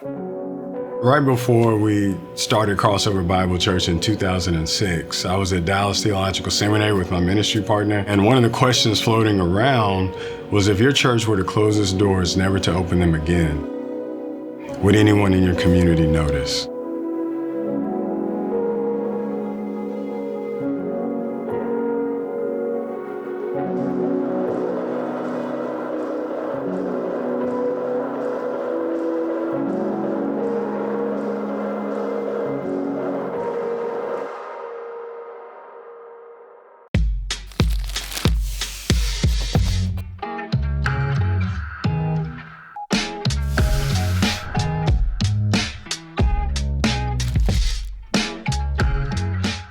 Right before we started Crossover Bible Church in 2006, I was at Dallas Theological Seminary with my ministry partner, and one of the questions floating around was, if your church were to close its doors, never to open them again, would anyone in your community notice?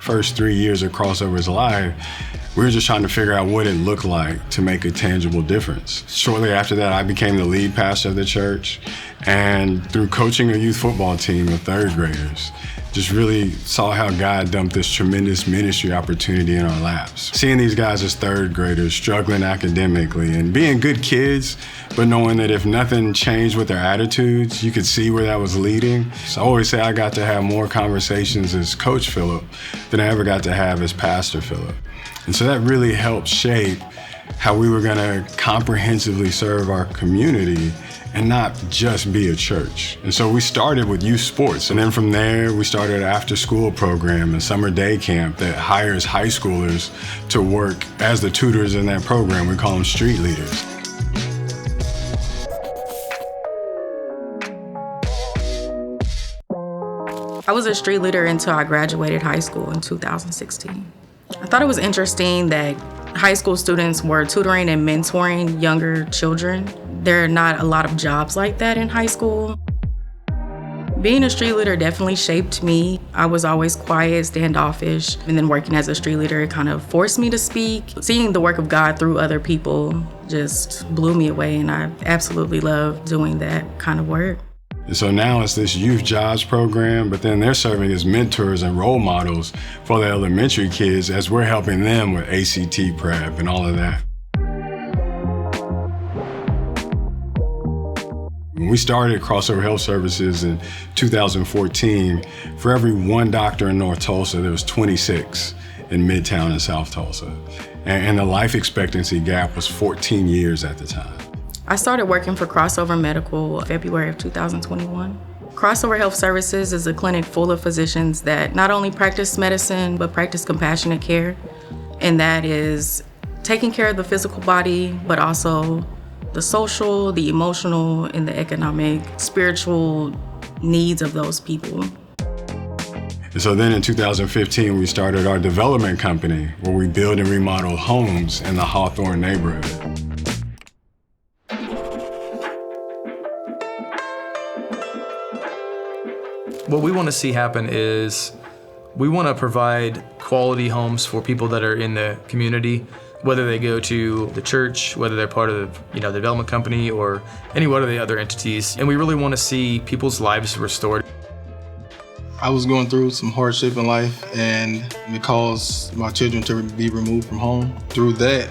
First 3 years of Crossover's life, we were just trying to figure out what it looked like to make a tangible difference. Shortly after that, I became the lead pastor of the church, and through coaching a youth football team of third graders, just really saw how God dumped this tremendous ministry opportunity in our laps. Seeing these guys as third graders struggling academically and being good kids, but knowing that if nothing changed with their attitudes, you could see where that was leading. So I always say I got to have more conversations as Coach Phillip than I ever got to have as Pastor Phillip. And so that really helped shape how we were gonna comprehensively serve our community and not just be a church. And so we started with youth sports. And then from there, we started an after-school program and summer day camp that hires high schoolers to work as the tutors in that program. We call them street leaders. I was a street leader until I graduated high school in 2016. I thought it was interesting that high school students were tutoring and mentoring younger children. There are not a lot of jobs like that in high school. Being a street leader definitely shaped me. I was always quiet, standoffish, and then working as a street leader, it kind of forced me to speak. Seeing the work of God through other people just blew me away, and I absolutely love doing that kind of work. And so now it's this youth jobs program, but then they're serving as mentors and role models for the elementary kids as we're helping them with ACT prep and all of that. When we started Crossover Health Services in 2014, for every one doctor in North Tulsa, there was 26 in Midtown and South Tulsa. And the life expectancy gap was 14 years at the time. I started working for Crossover Medical February of 2021. Crossover Health Services is a clinic full of physicians that not only practice medicine, but practice compassionate care. And that is taking care of the physical body, but also the social, the emotional, and the economic, spiritual needs of those people. And so then in 2015, we started our development company where we build and remodel homes in the Hawthorne neighborhood. What we want to see happen is we want to provide quality homes for people that are in the community, whether they go to the church, whether they're part of the development company or any one of the other entities. And we really want to see people's lives restored. I was going through some hardship in life, and it caused my children to be removed from home. Through that,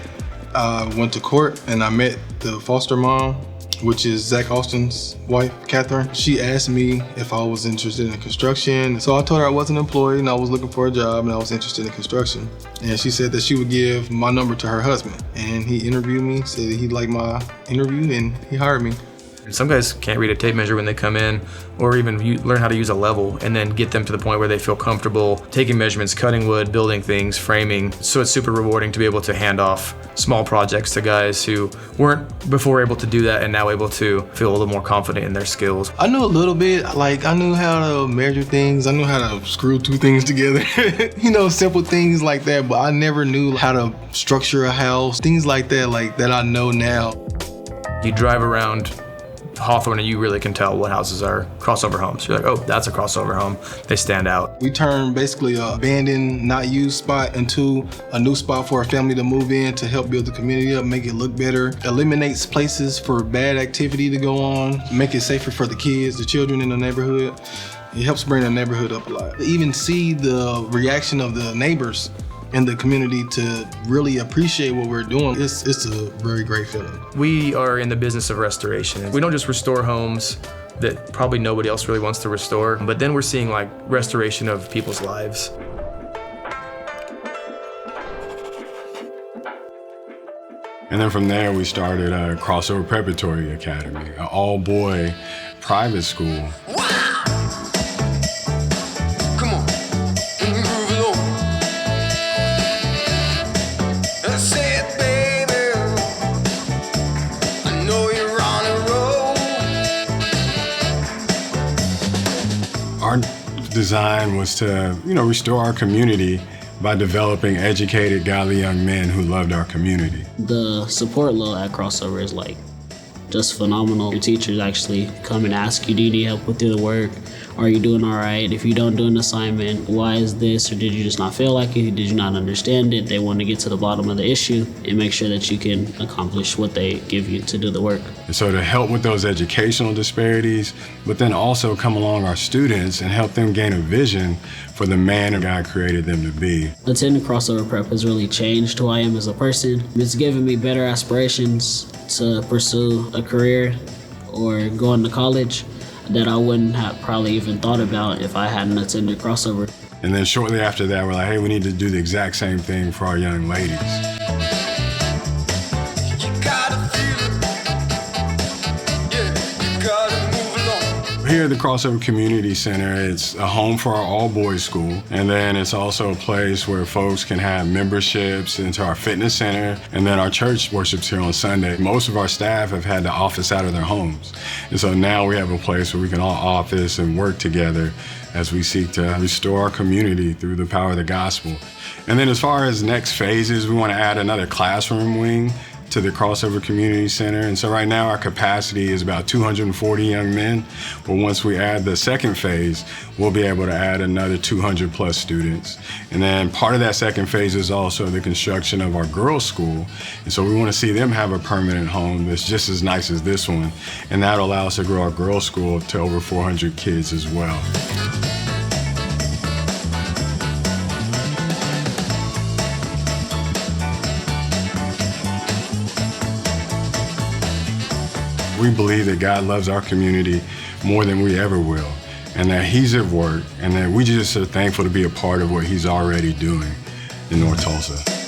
I went to court and I met the foster mom, which is Zach Austin's wife, Catherine. She asked me if I was interested in construction. So I told her I wasn't employed and I was looking for a job and I was interested in construction. And she said that she would give my number to her husband. And he interviewed me, said that he liked my interview, and he hired me. Some guys can't read a tape measure when they come in, or even learn how to use a level, and then get them to the point where they feel comfortable taking measurements, cutting wood, building things, framing. So it's super rewarding to be able to hand off small projects to guys who weren't before able to do that and now able to feel a little more confident in their skills. I knew a little bit, I knew how to measure things. I knew how to screw two things together, simple things like that, but I never knew how to structure a house, things like that I know now. You drive around Hawthorne and you really can tell what houses are crossover homes. You're like, oh, that's a crossover home. They stand out. We turned basically an abandoned, not used spot into a new spot for a family to move in to help build the community up, make it look better, eliminates places for bad activity to go on, make it safer for the kids, the children in the neighborhood. It helps bring the neighborhood up a lot. Even see the reaction of the neighbors in the community to really appreciate what we're doing, it's a very great feeling. We are in the business of restoration. We don't just restore homes that probably nobody else really wants to restore, but then we're seeing like restoration of people's lives. And then from there, we started a Crossover Preparatory Academy, an all-boy private school. Wow! Come on, move along. That's it, baby. I know you're on a roll. Our design was to, restore our community by developing educated, godly young men who loved our community. The support level at Crossover is just phenomenal. Your teachers actually come and ask you, do you need help with the work? Are you doing all right? If you don't do an assignment, why is this? Or did you just not feel like it? Did you not understand it? They want to get to the bottom of the issue and make sure that you can accomplish what they give you to do the work. And so to help with those educational disparities, but then also come along our students and help them gain a vision for the man that God created them to be. Attending Crossover Prep has really changed who I am as a person. It's given me better aspirations to pursue a career or going to college that I wouldn't have probably even thought about if I hadn't attended Crossover. And then shortly after that, we're like, hey, we need to do the exact same thing for our young ladies. You gotta feel it. Yeah, you gotta move along. Here at the Crossover Community Center, it's a home for our all-boys school. And then it's also a place where folks can have memberships into our fitness center. And then our church worships here on Sunday. Most of our staff have had the office out of their homes. And so now we have a place where we can all office and work together as we seek to restore our community through the power of the gospel. And then as far as next phases, we want to add another classroom wing to the Crossover Community Center. And so right now our capacity is about 240 young men. But once we add the second phase, we'll be able to add another 200 plus students. And then part of that second phase is also the construction of our girls' school. And so we want to see them have a permanent home that's just as nice as this one. And that'll allow us to grow our girls' school to over 400 kids as well. We believe that God loves our community more than we ever will, and that He's at work, and that we just are thankful to be a part of what He's already doing in North Tulsa.